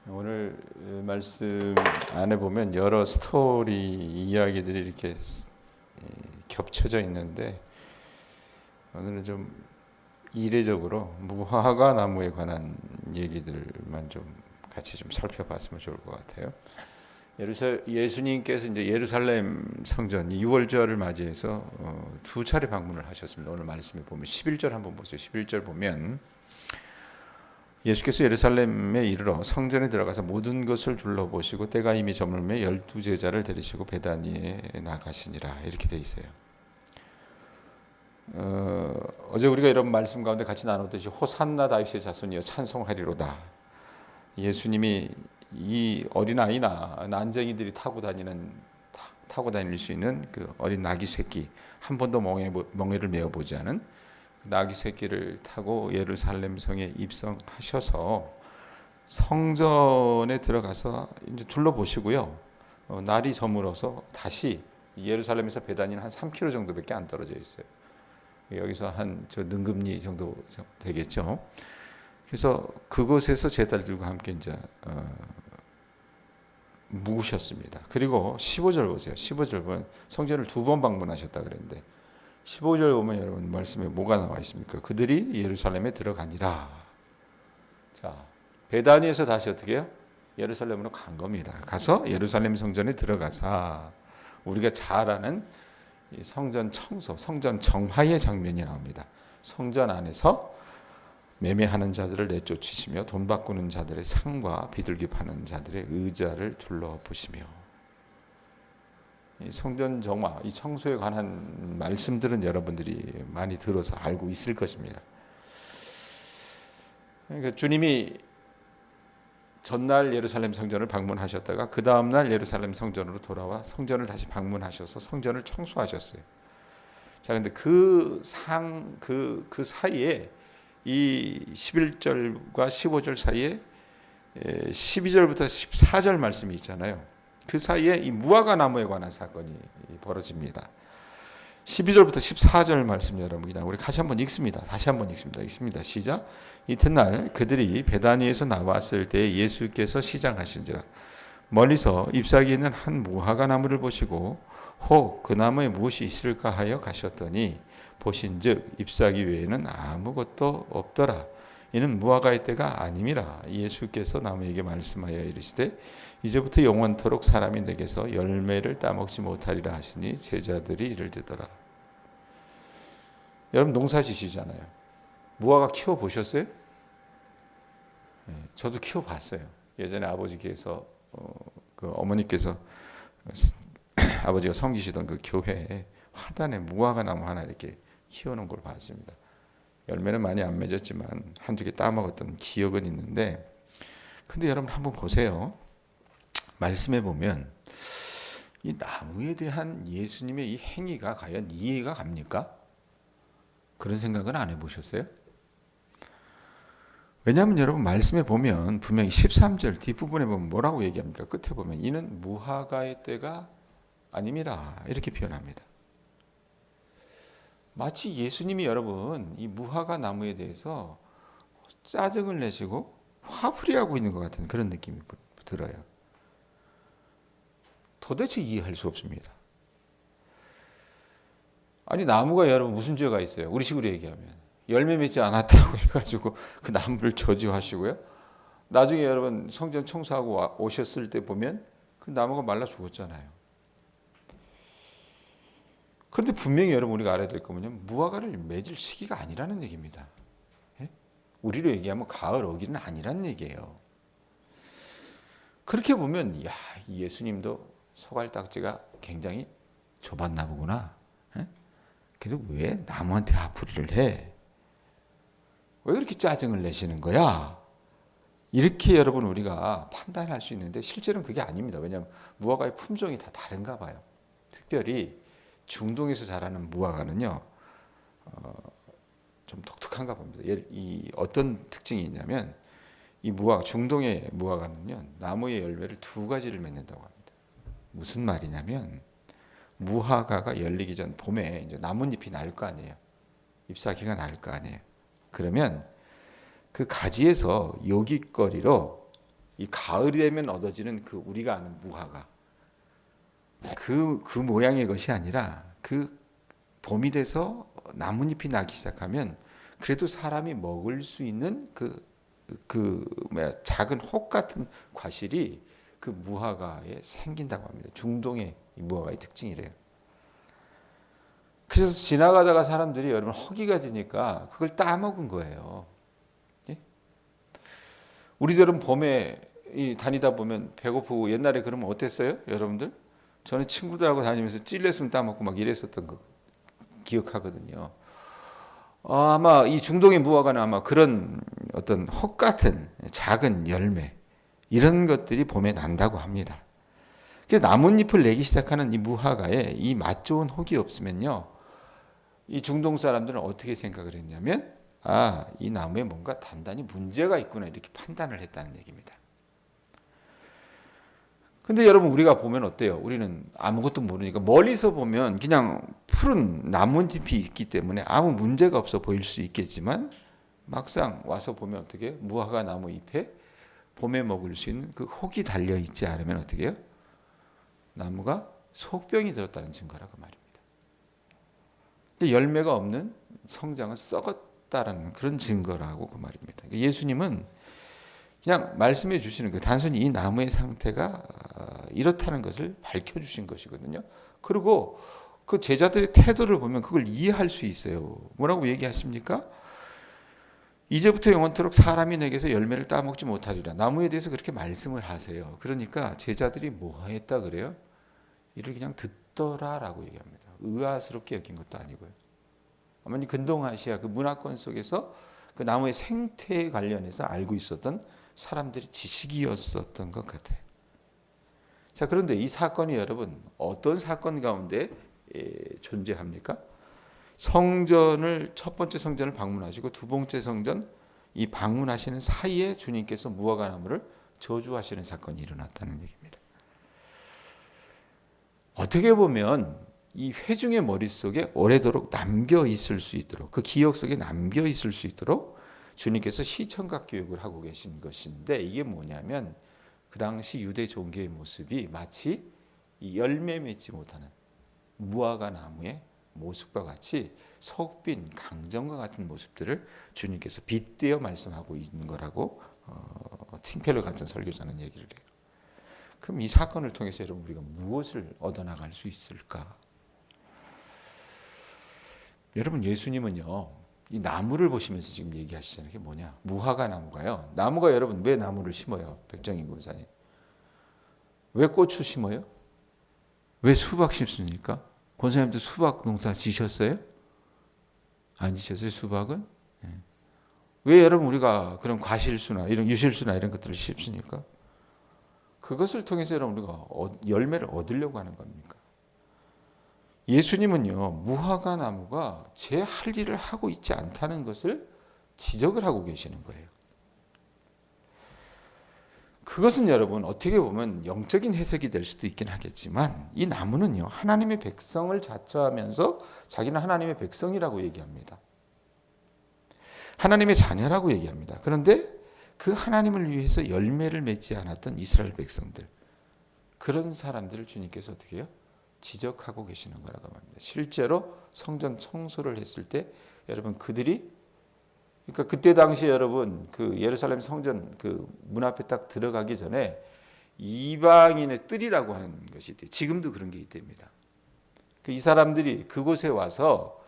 오늘 말씀 안에 보면 여러 스토리 이야기들이 이렇게 겹쳐져 있는데 오늘은 좀 이례적으로 무화과 나무에 관한 얘기들만 좀 같이 좀 살펴봤으면 좋을 것 같아요. 예수님께서 이제 예루살렘 성전 6월절을 맞이해서 두 차례 방문을 하셨습니다. 오늘 말씀에 보면 11절 한번 보세요. 11절 보면 예수께서 예루살렘에 이르러 성전에 들어가서 모든 것을 둘러보시고 때가 이미 저물매 12제자를 데리시고 베다니에 나가시니라 이렇게 돼 있어요. 어제 우리가 이런 말씀 가운데 같이 나누듯이 호산나 다윗의 자손이여 찬송하리로다. 예수님이 이 어린아이나 난쟁이들이 타고 다닐 수 있는 그 어린 나귀 새끼, 한 번도 멍에를 메어보지 않은 나귀 새끼를 타고 예루살렘 성에 입성하셔서 성전에 들어가서 이제 둘러보시고요. 날이 저물어서 다시 예루살렘에서 베다니는 한 3km 정도밖에 안 떨어져 있어요. 여기서 한 저 능금리 정도 되겠죠. 그래서 그곳에서 제자들과 함께 이제 묵으셨습니다. 그리고 15절 보세요. 15절 보면 성전을 2번 방문하셨다 그랬는데 15절 보면 여러분 말씀에 뭐가 나와 있습니까? 그들이 예루살렘에 들어가니라. 자, 베다니에서 다시 어떻게 해요? 예루살렘으로 간 겁니다. 가서 예루살렘 성전에 들어가서 우리가 잘 아는 이 성전 청소, 성전 정화의 장면이 나옵니다. 성전 안에서 매매하는 자들을 내쫓으시며 돈 바꾸는 자들의 상과 비둘기 파는 자들의 의자를 둘러보시며, 이 성전 정화, 이 청소에 관한 말씀들은 여러분들이 많이 들어서 알고 있을 것입니다. 그러니까 주님이 전날 예루살렘 성전을 방문하셨다가 그 다음날 예루살렘 성전으로 돌아와 성전을 다시 방문하셔서 성전을 청소하셨어요. 자, 근데 그 사이에 이 11절과 15절 사이에 12절부터 14절 말씀이 있잖아요. 그 사이에 이 무화과 나무에 관한 사건이 벌어집니다. 12절부터 14절 말씀 여러분 우리 다시 한번 읽습니다. 읽습니다. 시작. 이튿날 그들이 베다니에서 나왔을 때 예수께서 시장하신지라 멀리서 잎사귀에 있는 한 무화과 나무를 보시고 혹 그 나무에 무엇이 있을까 하여 가셨더니 보신즉 잎사귀 외에는 아무것도 없더라. 이는 무화과의 때가 아님이라. 예수께서 나무에게 말씀하여 이르시되 이제부터 영원토록 사람이 내게서 열매를 따먹지 못하리라 하시니 제자들이 이를 듣더라. 여러분 농사 지시잖아요. 무화과 키워 보셨어요? 저도 키워 봤어요. 예전에 아버지께서 그 어머니께서 아버지가 섬기시던 그 교회에 화단에 무화과 나무 하나 이렇게 키우는 걸 봤습니다. 열매는 많이 안 맺었지만 한두 개 따먹었던 기억은 있는데, 근데 여러분 한번 보세요. 말씀해 보면 이 나무에 대한 예수님의 이 행위가 과연 이해가 갑니까? 그런 생각은 안 해보셨어요? 왜냐하면 여러분 말씀에 보면 분명히 13절 뒷부분에 보면 뭐라고 얘기합니까? 끝에 보면 이는 무화과의 때가 아님이라 이렇게 표현합니다. 마치 예수님이 여러분 이 무화과 나무에 대해서 짜증을 내시고 화풀이하고 있는 것 같은 그런 느낌이 들어요. 도대체 이해할 수 없습니다. 아니 나무가 여러분 무슨 죄가 있어요? 우리 식으로 얘기하면 열매 맺지 않았다고 해가지고 그 나무를 저주하시고요. 나중에 여러분 성전 청소하고 오셨을 때 보면 그 나무가 말라 죽었잖아요. 그런데 분명히 여러분 우리가 알아야 될 거면요, 무화과를 맺을 시기가 아니라는 얘기입니다. 예? 우리로 얘기하면 가을 어기는 아니라는 얘기예요. 그렇게 보면 야, 예수님도 소갈딱지가 굉장히 좁았나 보구나. 예? 그래도 왜 나무한테 화풀이를 해? 왜 그렇게 짜증을 내시는 거야? 이렇게 여러분 우리가 판단할 수 있는데 실제로는 그게 아닙니다. 왜냐하면 무화과의 품종이 다 다른가 봐요. 특별히 중동에서 자라는 무화과는요, 좀 독특한가 봅니다. 이 어떤 특징이 있냐면 이 중동의 무화과는요, 나무의 열매를 2가지를 맺는다고 합니다. 무슨 말이냐면 무화과가 열리기 전 봄에 이제 나뭇잎이 날 거 아니에요. 잎사귀가 날 거 아니에요. 그러면 그 가지에서 요깃거리로 이 가을이 되면 얻어지는 그 우리가 아는 무화과 그 모양의 것이 아니라 그 봄이 돼서 나뭇잎이 나기 시작하면 그래도 사람이 먹을 수 있는 작은 혹 같은 과실이 그 무화과에 생긴다고 합니다. 중동의 무화과의 특징이래요. 그래서 지나가다가 사람들이 여러분 허기가 지니까 그걸 따먹은 거예요. 예? 우리들은 봄에 다니다 보면 배고프고 옛날에 그러면 어땠어요? 여러분들? 저는 친구들하고 다니면서 찔레순 따먹고 막 이랬었던 거 기억하거든요. 아마 이 중동의 무화과는 아마 그런 어떤 혹 같은 작은 열매 이런 것들이 봄에 난다고 합니다. 그래서 나뭇잎을 내기 시작하는 이 무화과에 이 맛 좋은 혹이 없으면요, 이 중동 사람들은 어떻게 생각을 했냐면 이 나무에 뭔가 단단히 문제가 있구나 이렇게 판단을 했다는 얘기입니다. 근데 여러분 우리가 보면 어때요? 우리는 아무것도 모르니까 멀리서 보면 그냥 푸른 나뭇잎이 있기 때문에 아무 문제가 없어 보일 수 있겠지만 막상 와서 보면 어떻게 무화과 나무 잎에 봄에 먹을 수 있는 그 혹이 달려 있지 않으면 어떻게 해요? 나무가 속병이 들었다는 증거라고 말입니다. 근데 열매가 없는 성장은 썩었다라는 그런 증거라고 그 말입니다. 예수님은 그냥 말씀해 주시는 거예요. 단순히 이 나무의 상태가 이렇다는 것을 밝혀주신 것이거든요. 그리고 그 제자들의 태도를 보면 그걸 이해할 수 있어요. 뭐라고 얘기하십니까? 이제부터 영원토록 사람이 내게서 열매를 따먹지 못하리라. 나무에 대해서 그렇게 말씀을 하세요. 그러니까 제자들이 뭐 했다 그래요? 이를 그냥 듣더라라고 얘기합니다. 의아스럽게 여긴 것도 아니고요. 아마니 근동아시아 그 문화권 속에서 그 나무의 생태에 관련해서 알고 있었던 사람들의 지식이었었던 것 같아요. 자, 그런데 이 사건이 여러분 어떤 사건 가운데 존재합니까? 성전을 첫 번째 성전을 방문하시고 두 번째 성전 이 방문하시는 사이에 주님께서 무화과 나무를 저주하시는 사건이 일어났다는 얘기입니다. 어떻게 보면 이 회중의 머릿속에 오래도록 남겨 있을 수 있도록 그 기억 속에 남겨 있을 수 있도록 주님께서 시청각 교육을 하고 계신 것인데 이게 뭐냐면 그 당시 유대 종교의 모습이 마치 이 열매 맺지 못하는 무화과 나무의 모습과 같이 속빈 강정과 같은 모습들을 주님께서 빗대어 말씀하고 있는 거라고 팅펠러 같은 설교자는 얘기를 해요. 그럼 이 사건을 통해서 여러분 우리가 무엇을 얻어나갈 수 있을까? 여러분 예수님은요 이 나무를 보시면서 지금 얘기하시잖아요. 이게 뭐냐? 무화과 나무가요. 나무가 여러분 왜 나무를 심어요? 백정인 권사님. 왜 고추 심어요? 왜 수박 심습니까? 권사님도 수박 농사 지셨어요? 안 지셨어요? 수박은? 왜 여러분 우리가 그런 과실수나 이런 유실수나 이런 것들을 심습니까? 그것을 통해서 여러분 우리가 열매를 얻으려고 하는 겁니까? 예수님은요 무화과 나무가 제 할 일을 하고 있지 않다는 것을 지적을 하고 계시는 거예요. 그것은 여러분 어떻게 보면 영적인 해석이 될 수도 있긴 하겠지만 이 나무는요 하나님의 백성을 자처하면서 자기는 하나님의 백성이라고 얘기합니다. 하나님의 자녀라고 얘기합니다. 그런데 그 하나님을 위해서 열매를 맺지 않았던 이스라엘 백성들 그런 사람들을 주님께서 어떻게 해요? 지적하고 계시는 거라고 합니다. 실제로 성전 청소를 했을 때 여러분 그들이 그러니까 그때 당시 여러분 그 예루살렘 성전 그 문 앞에 딱 들어가기 전에 이방인의 뜰이라고 하는 것이 있대요. 지금도 그런 게 있답니다. 이 사람들이 그곳에 와서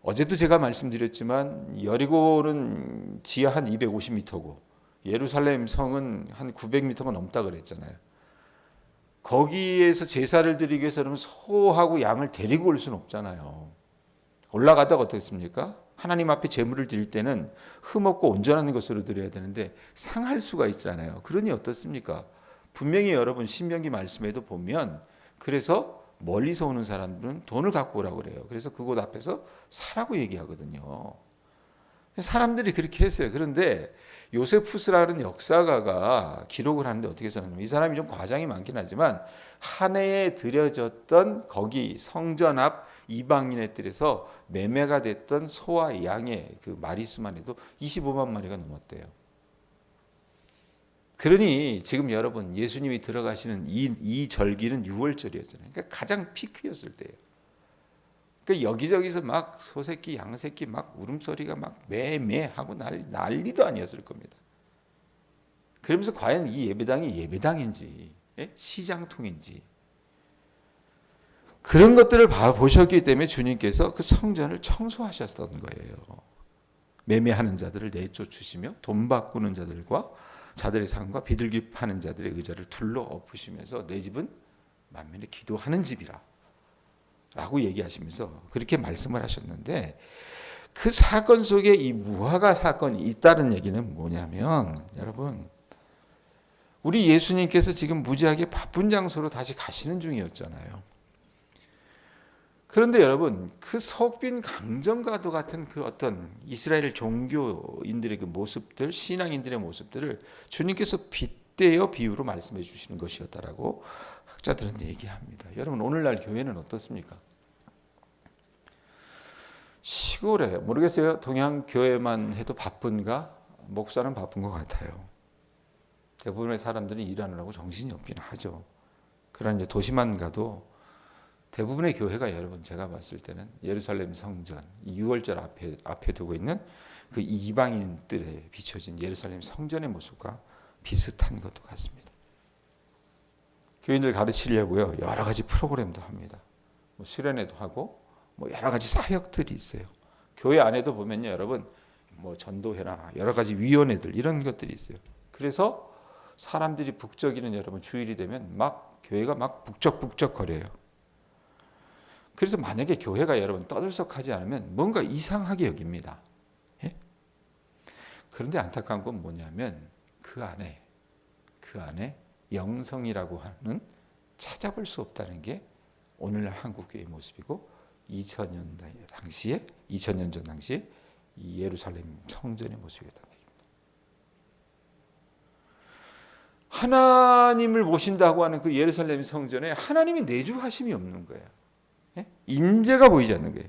어제도 제가 말씀드렸지만 여리고는 지하 한 250m고 예루살렘 성은 한 900m가 넘다 그랬잖아요. 거기에서 제사를 드리기 위해서 그러면 소하고 양을 데리고 올 수는 없잖아요. 올라가다가 어떻습니까? 하나님 앞에 제물을 드릴 때는 흠없고 온전한 것으로 드려야 되는데 상할 수가 있잖아요. 그러니 어떻습니까? 분명히 여러분 신명기 말씀에도 보면 그래서 멀리서 오는 사람들은 돈을 갖고 오라고 그래요. 그래서 그곳 앞에서 사라고 얘기하거든요. 사람들이 그렇게 했어요. 그런데 요세푸스라는 역사가가 기록을 하는데 어떻게 써놨냐면 이 사람이 좀 과장이 많긴 하지만 한 해에 드려졌던 거기 성전 앞 이방인의 뜰에서 매매가 됐던 소와 양의 그 마리수만 해도 25만 마리가 넘었대요. 그러니 지금 여러분 예수님이 들어가시는 이 절기는 6월절이었잖아요. 그러니까 가장 피크였을 때예요. 그러니까 여기저기서 막 소새끼, 양새끼 막 울음소리가 막 매매하고 난리도 아니었을 겁니다. 그러면서 과연 이 예배당이 예배당인지 시장통인지 그런 것들을 보셨기 때문에 주님께서 그 성전을 청소하셨던 거예요. 매매하는 자들을 내쫓으시며 돈 바꾸는 자들과 자들의 상과 비둘기 파는 자들의 의자를 둘러 엎으시면서 내 집은 만민의 기도하는 집이라 라고 얘기하시면서 그렇게 말씀을 하셨는데, 그 사건 속에 이 무화과 사건이 있다는 얘기는 뭐냐면, 여러분 우리 예수님께서 지금 무지하게 바쁜 장소로 다시 가시는 중이었잖아요. 그런데 여러분 그 석빈 강정과도 같은 그 어떤 이스라엘 종교인들의 그 모습들, 신앙인들의 모습들을 주님께서 빗대어 비유로 말씀해 주시는 것이었다라고 학자들은 얘기합니다. 여러분 오늘날 교회는 어떻습니까? 시골에 모르겠어요. 동양 교회만 해도 바쁜가? 목사는 바쁜 것 같아요. 대부분의 사람들은 일하느라고 정신이 없긴 하죠. 그러나 이제 도시만 가도 대부분의 교회가 여러분 제가 봤을 때는 예루살렘 성전 6월절 앞에 두고 있는 그 이방인들에 비춰진 예루살렘 성전의 모습과 비슷한 것도 같습니다. 교인들 가르치려고요 여러 가지 프로그램도 합니다. 뭐 수련회도 하고 뭐 여러 가지 사역들이 있어요. 교회 안에도 보면요 여러분 뭐 전도회나 여러 가지 위원회들 이런 것들이 있어요. 그래서 사람들이 북적이는 여러분 주일이 되면 막 교회가 막 북적북적 거려요. 그래서 만약에 교회가 여러분 떠들썩하지 않으면 뭔가 이상하게 여깁니다. 예? 그런데 안타까운 건 뭐냐면 그 안에 영성이라고 하는 찾아볼 수 없다는 게 오늘날 한국교회의 모습이고 2000년 전 당시에 이 예루살렘 성전의 모습이었다는 얘기입니다. 하나님을 모신다고 하는 그 예루살렘 성전에 하나님이 내주하심이 없는 거예요. 임재가 보이지 않는 거예요.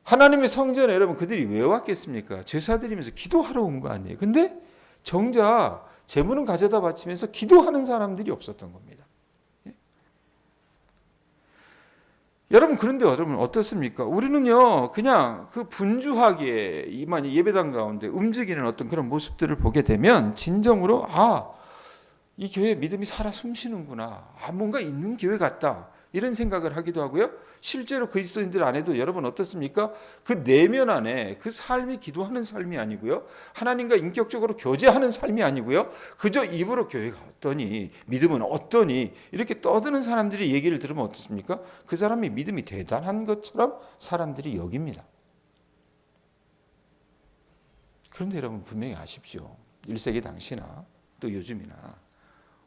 하나님의 성전에 여러분 그들이 왜 왔겠습니까? 제사 드리면서 기도하러 온 거 아니에요. 근데 정작 제물은 가져다 바치면서 기도하는 사람들이 없었던 겁니다. 여러분 그런데 여러분 어떻습니까? 우리는요 그냥 그 분주하게 이만 예배당 가운데 움직이는 어떤 그런 모습들을 보게 되면 진정으로 이 교회 믿음이 살아 숨쉬는구나. 뭔가 있는 교회 같다. 이런 생각을 하기도 하고요. 실제로 그리스도인들 안에도 여러분 어떻습니까? 그 내면 안에 그 삶이 기도하는 삶이 아니고요. 하나님과 인격적으로 교제하는 삶이 아니고요. 그저 입으로 교회가 어떠니, 믿음은 어떠니 이렇게 떠드는 사람들이 얘기를 들으면 어떻습니까? 그 사람이 믿음이 대단한 것처럼 사람들이 여깁니다. 그런데 여러분 분명히 아십시오. 1세기 당시나 또 요즘이나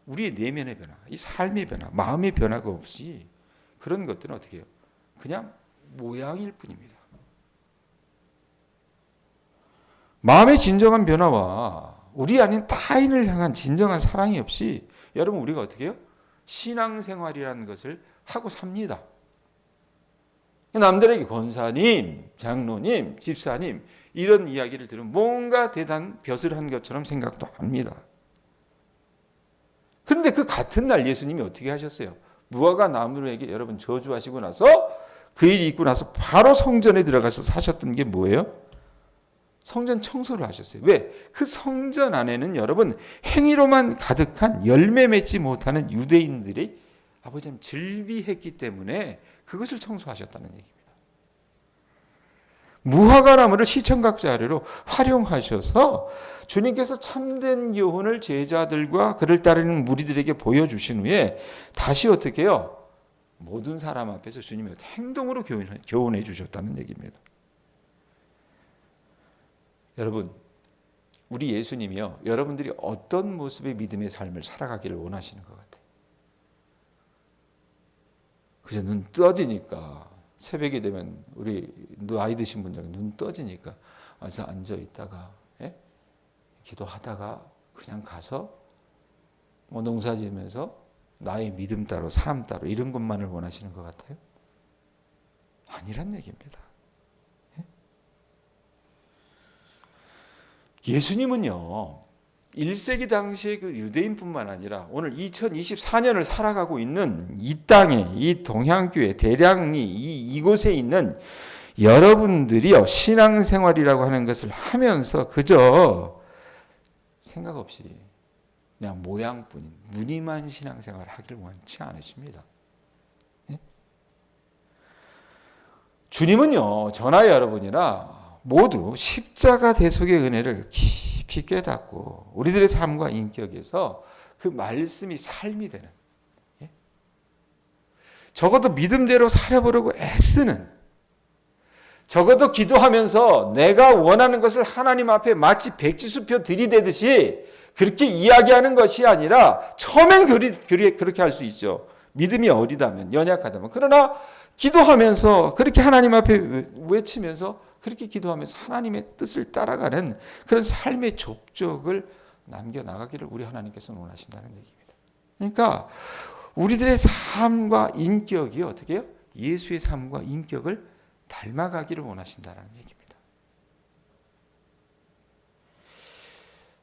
우리의 내면의 변화, 이 삶의 변화, 마음의 변화가 없이 그런 것들은 어떻게 해요? 그냥 모양일 뿐입니다. 마음의 진정한 변화와 우리 안인 타인을 향한 진정한 사랑이 없이 여러분 우리가 어떻게 해요? 신앙생활이라는 것을 하고 삽니다. 남들에게 권사님, 장로님, 집사님 이런 이야기를 들으면 뭔가 대단 벼슬 한 것처럼 생각도 합니다. 그런데 그 같은 날 예수님이 어떻게 하셨어요? 무화과 나무에게 여러분 저주하시고 나서 그 일이 있고 나서 바로 성전에 들어가서 사셨던 게 뭐예요? 성전 청소를 하셨어요. 왜? 그 성전 안에는 여러분 행위로만 가득한 열매 맺지 못하는 유대인들이 아버지는 즐비했기 때문에 그것을 청소하셨다는 얘기입니다. 무화과 나무를 시청각 자료로 활용하셔서 주님께서 참된 교훈을 제자들과 그를 따르는 무리들에게 보여주신 후에 다시 어떻게 해요? 모든 사람 앞에서 주님의 행동으로 교훈해 주셨다는 얘기입니다. 여러분 우리 예수님이요 여러분들이 어떤 모습의 믿음의 삶을 살아가기를 원하시는 것 같아요? 그저 눈 떠지니까 새벽이 되면 우리 나이 드신 분들은 눈 떠지니까 와서 앉아 있다가 기도하다가 그냥 가서 농사 지으면서 나의 믿음 따로 삶 따로 이런 것만을 원하시는 것 같아요? 아니란 얘기입니다. 예수님은요 1세기 당시의 그 유대인뿐만 아니라 오늘 2024년을 살아가고 있는 이 땅에, 이 동양교회 대량이 이곳에 있는 여러분들이요, 신앙생활이라고 하는 것을 하면서 그저 생각 없이 그냥 모양뿐인 무늬만 신앙생활을 하길 원치 않으십니다. 네? 주님은요, 저나 여러분이나 모두 십자가 대속의 은혜를 깊이 깨닫고 우리들의 삶과 인격에서 그 말씀이 삶이 되는, 적어도 믿음대로 살아보려고 애쓰는, 적어도 기도하면서 내가 원하는 것을 하나님 앞에 마치 백지수표 들이대듯이 그렇게 이야기하는 것이 아니라, 처음엔 그렇게 할 수 있죠. 믿음이 어리다면, 연약하다면. 그러나 기도하면서 그렇게 하나님 앞에 외치면서 그렇게 기도하면서 하나님의 뜻을 따라가는 그런 삶의 족적을 남겨나가기를 우리 하나님께서 원하신다는 얘기입니다. 그러니까 우리들의 삶과 인격이 어떻게 해요? 예수의 삶과 인격을 닮아가기를 원하신다는 얘기입니다.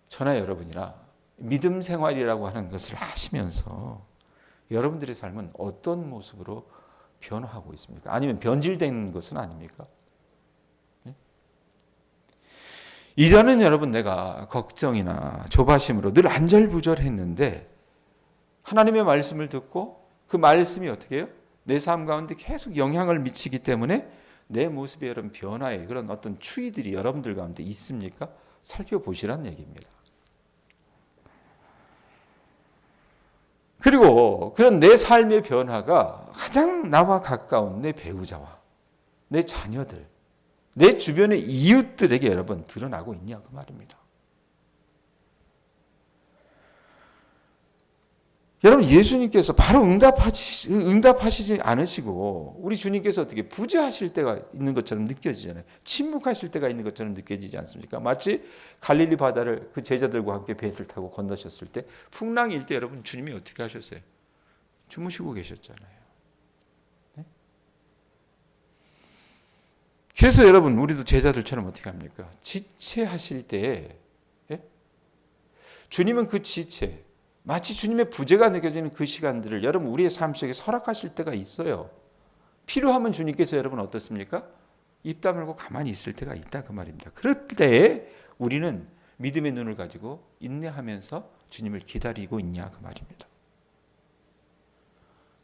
저나 여러분이나 믿음 생활이라고 하는 것을 하시면서 여러분들의 삶은 어떤 모습으로 변화하고 있습니까? 아니면 변질된 것은 아닙니까? 네? 이전은 여러분 내가 걱정이나 조바심으로 늘 안절부절했는데 하나님의 말씀을 듣고 그 말씀이 어떻게 해요? 내 삶 가운데 계속 영향을 미치기 때문에 내 모습의 여러분 변화의 그런 어떤 추이들이 여러분들 가운데 있습니까? 살펴보시란 얘기입니다. 그리고 그런 내 삶의 변화가 가장 나와 가까운 내 배우자와 내 자녀들, 내 주변의 이웃들에게 여러분 드러나고 있냐 그 말입니다. 여러분 예수님께서 바로 응답하시지 않으시고 우리 주님께서 어떻게 부재하실 때가 있는 것처럼 느껴지잖아요. 침묵하실 때가 있는 것처럼 느껴지지 않습니까? 마치 갈릴리 바다를 그 제자들과 함께 배를 타고 건너셨을 때 풍랑이 일 때 여러분 주님이 어떻게 하셨어요? 주무시고 계셨잖아요. 네? 그래서 여러분 우리도 제자들처럼 어떻게 합니까? 지체하실 때에 주님은 그 지체, 마치 주님의 부재가 느껴지는 그 시간들을 여러분 우리의 삶 속에 허락하실 때가 있어요. 필요하면 주님께서 여러분 어떻습니까? 입 다물고 가만히 있을 때가 있다 그 말입니다. 그럴 때에 우리는 믿음의 눈을 가지고 인내하면서 주님을 기다리고 있냐 그 말입니다.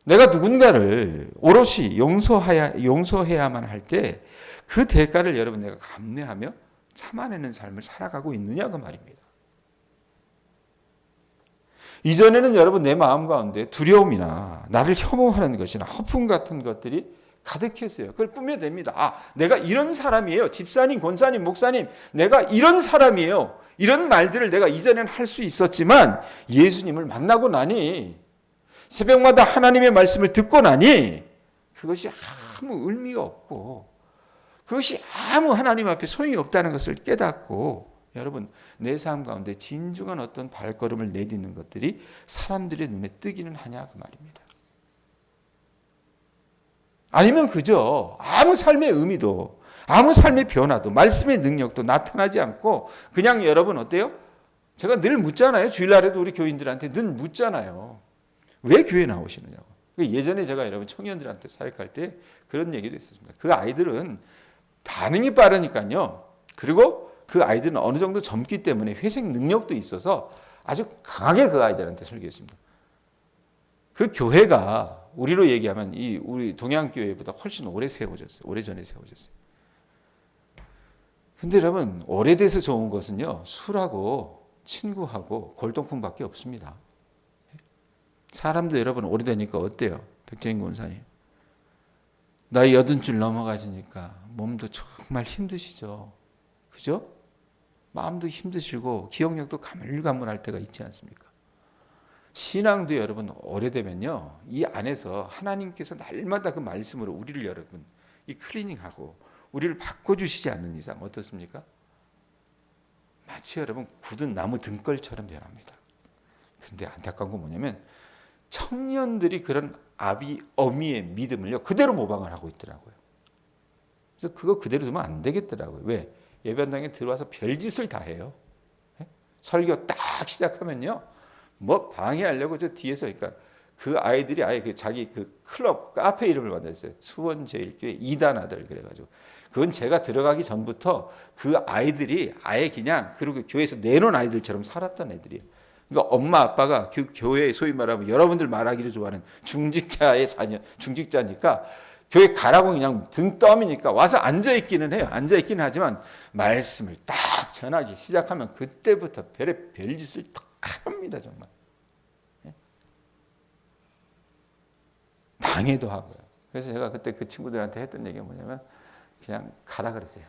내가 누군가를 오롯이 용서해야만 할 때 그 대가를 여러분 내가 감내하며 참아내는 삶을 살아가고 있느냐 그 말입니다. 이전에는 여러분 내 마음 가운데 두려움이나 나를 혐오하는 것이나 허풍 같은 것들이 가득했어요. 그걸 꾸며댑니다. 아, 내가 이런 사람이에요. 집사님, 권사님, 목사님, 내가 이런 사람이에요. 이런 말들을 내가 이전에는 할 수 있었지만 예수님을 만나고 나니, 새벽마다 하나님의 말씀을 듣고 나니 그것이 아무 의미가 없고 그것이 아무 하나님 앞에 소용이 없다는 것을 깨닫고 여러분 내 삶 가운데 진중한 어떤 발걸음을 내딛는 것들이 사람들의 눈에 뜨기는 하냐 그 말입니다. 아니면 그저 아무 삶의 의미도 아무 삶의 변화도 말씀의 능력도 나타나지 않고 그냥 여러분 어때요? 제가 늘 묻잖아요. 주일날에도 우리 교인들한테 늘 묻잖아요. 왜 교회 나오시느냐고. 예전에 제가 여러분 청년들한테 사역할 때 그런 얘기도 했었습니다. 그 아이들은 반응이 빠르니까요. 그리고 그 아이들은 어느 정도 젊기 때문에 회색 능력도 있어서 아주 강하게 그 아이들한테 설교했습니다. 그 교회가 우리로 얘기하면 우리 동양교회보다 훨씬 오래 세워졌어요. 오래전에 세워졌어요. 근데 여러분 오래돼서 좋은 것은요. 술하고 친구하고 골동품밖에 없습니다. 사람도 여러분 오래되니까 어때요? 백정인 권사님. 나이 80줄 넘어가시니까 몸도 정말 힘드시죠. 그죠? 마음도 힘드시고 기억력도 가물가물할 때가 있지 않습니까? 신앙도 여러분 오래되면요. 이 안에서 하나님께서 날마다 그 말씀으로 우리를 여러분 이 클리닝하고 우리를 바꿔주시지 않는 이상 어떻습니까? 마치 여러분 굳은 나무 등걸처럼 변합니다. 그런데 안타까운 건 뭐냐면 청년들이 그런 어미의 믿음을요 그대로 모방을 하고 있더라고요. 그래서 그거 그대로 두면 안 되겠더라고요. 왜? 예배당에 들어와서 별짓을 다 해요. 설교 딱 시작하면요, 뭐 방해하려고 저 뒤에서, 그러니까 그 아이들이 아예 그 자기 그 클럽 카페 이름을 만들었어요. 수원제일교회 이단 아들 그래가지고, 그건 제가 들어가기 전부터 그 아이들이 아예 그냥 그리고 교회에서 내놓은 아이들처럼 살았던 애들이에요. 그러니까 엄마 아빠가 그 교회 소위 말하면 여러분들 말하기를 좋아하는 중직자의 자녀, 중직자니까 교회 가라고 그냥 등 떠미니까 와서 앉아 있기는 해요. 앉아 있기는 하지만 말씀을 딱 전하기 시작하면 그때부터 별짓을 탁 합니다, 정말. 방해도 하고요. 그래서 제가 그때 그 친구들한테 했던 얘기가 뭐냐면 그냥 가라 그랬어요.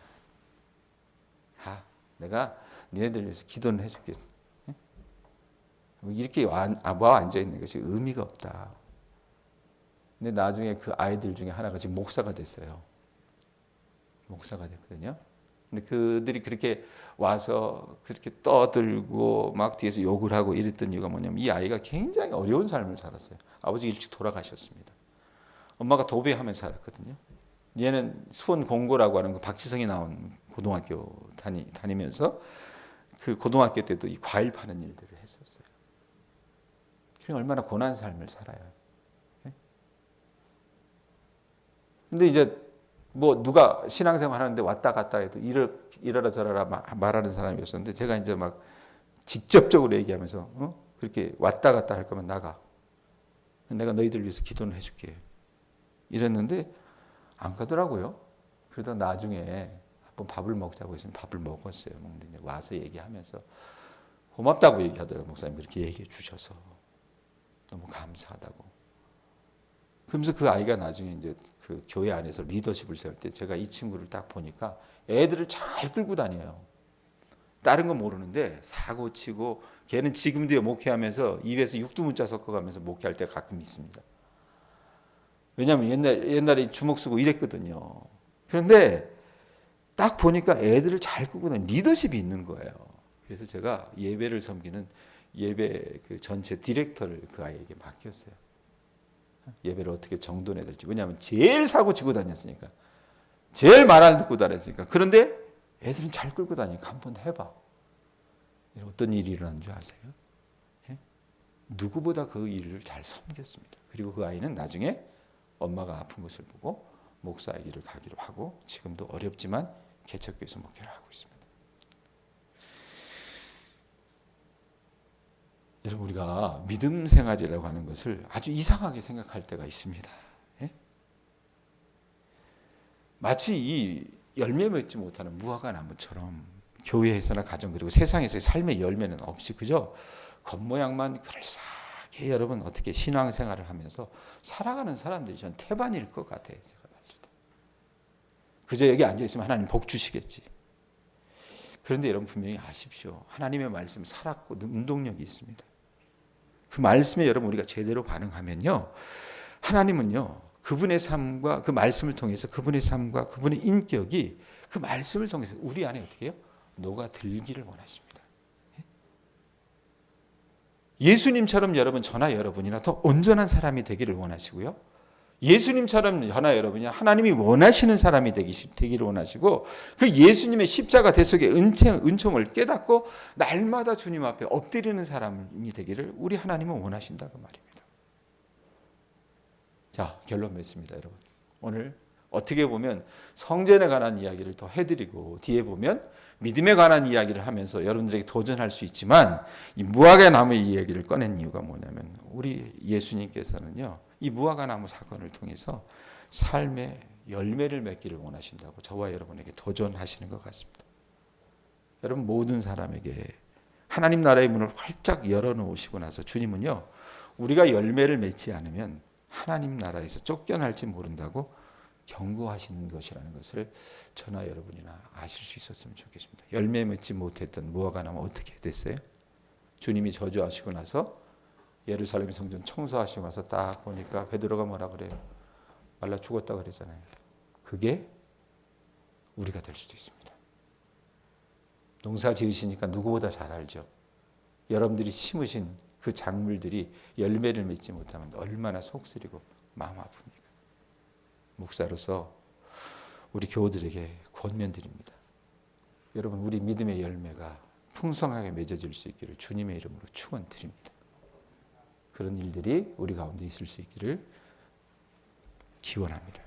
가. 내가 니네들 위해서 기도는 해줄게. 이렇게 와 앉아 있는 것이 의미가 없다. 근데 나중에 그 아이들 중에 하나가 지금 목사가 됐어요. 목사가 됐거든요. 근데 그들이 그렇게 와서 그렇게 떠들고 막 뒤에서 욕을 하고 이랬던 이유가 뭐냐면 이 아이가 굉장히 어려운 삶을 살았어요. 아버지가 일찍 돌아가셨습니다. 엄마가 도배하며 살았거든요. 얘는 수원 공고라고 하는 거 박지성이 나온 고등학교 다니면서 그 고등학교 때도 이 과일 파는 일들을 했었어요. 얼마나 고난 삶을 살아요. 근데 이제 뭐 누가 신앙생활 하는데 왔다 갔다 해도 이러라 저러라 말하는 사람이었었는데 제가 이제 막 직접적으로 얘기하면서 그렇게 왔다 갔다 할 거면 나가. 내가 너희들 위해서 기도는 해줄게. 이랬는데 안 가더라고요. 그러다 나중에 한번 밥을 먹자고 해서 밥을 먹었어요. 먹는데 와서 얘기하면서 고맙다고 얘기하더라고요. 목사님 이렇게 얘기해 주셔서 너무 감사하다고. 그러면서 그 아이가 나중에 이제 그 교회 안에서 리더십을 세울 때 제가 이 친구를 딱 보니까 애들을 잘 끌고 다녀요. 다른 건 모르는데 사고 치고 걔는 지금도 목회하면서 입에서 육두문자 섞어가면서 목회할 때가 가끔 있습니다. 왜냐하면 옛날에 주먹 쓰고 이랬거든요. 그런데 딱 보니까 애들을 잘 끌고 다니는 리더십이 있는 거예요. 그래서 제가 예배를 섬기는 예배 그 전체 디렉터를 그 아이에게 맡겼어요. 예배를 어떻게 정돈해야 될지. 왜냐하면 제일 사고 치고 다녔으니까. 제일 말 안 듣고 다녔으니까. 그런데 애들은 잘 끌고 다니니까 한번 해봐. 어떤 일이 일어난 줄 아세요? 예? 누구보다 그 일을 잘 섬겼습니다. 그리고 그 아이는 나중에 엄마가 아픈 것을 보고 목사의 길을 가기로 하고 지금도 어렵지만 개척교회에서 목회를 하고 있습니다. 여러분 우리가 믿음 생활이라고 하는 것을 아주 이상하게 생각할 때가 있습니다. 예? 마치 이 열매 맺지 못하는 무화과 나무처럼 교회에서나 가정 그리고 세상에서의 삶의 열매는 없이 그저 겉모양만 그럴싸하게 여러분 어떻게 신앙생활을 하면서 살아가는 사람들이 전 태반일 것 같아요. 제가 봤을 때. 그저 여기 앉아있으면 하나님 복 주시겠지. 그런데 여러분 분명히 아십시오. 하나님의 말씀 살았고 운동력이 있습니다. 그 말씀에 여러분 우리가 제대로 반응하면요. 하나님은요. 그분의 삶과 그 말씀을 통해서 그분의 삶과 그분의 인격이 그 말씀을 통해서 우리 안에 어떻게 해요? 녹아들기를 원하십니다. 예수님처럼 여러분 저나 여러분이나 더 온전한 사람이 되기를 원하시고요. 예수님처럼 저나 여러분이 하나님이 원하시는 사람이 되기를 원하시고 그 예수님의 십자가 대속의 은총을 깨닫고 날마다 주님 앞에 엎드리는 사람이 되기를 우리 하나님은 원하신다 그 말입니다. 자, 결론 맺습니다, 여러분. 오늘 어떻게 보면 성전에 관한 이야기를 더 해드리고 뒤에 보면 믿음에 관한 이야기를 하면서 여러분들에게 도전할 수 있지만 이 무화과 나무의 이야기를 꺼낸 이유가 뭐냐면 우리 예수님께서는요. 이 무화과 나무 사건을 통해서 삶의 열매를 맺기를 원하신다고 저와 여러분에게 도전하시는 것 같습니다. 여러분 모든 사람에게 하나님 나라의 문을 활짝 열어놓으시고 나서 주님은요. 우리가 열매를 맺지 않으면 하나님 나라에서 쫓겨날지 모른다고 경고하시는 것이라는 것을 저나 여러분이나 아실 수 있었으면 좋겠습니다. 열매 맺지 못했던 무화과 나무 어떻게 됐어요? 주님이 저주하시고 나서 예루살렘 성전 청소하시고 나서 딱 보니까 베드로가 뭐라 그래요? 말라 죽었다 그랬잖아요. 그게 우리가 될 수도 있습니다. 농사 지으시니까 누구보다 잘 알죠. 여러분들이 심으신 그 작물들이 열매를 맺지 못하면 얼마나 속쓰리고 마음 아픕니까? 목사로서 우리 교우들에게 권면드립니다. 여러분 우리 믿음의 열매가 풍성하게 맺어질 수 있기를 주님의 이름으로 축원드립니다. 그런 일들이 우리 가운데 있을 수 있기를 기원합니다.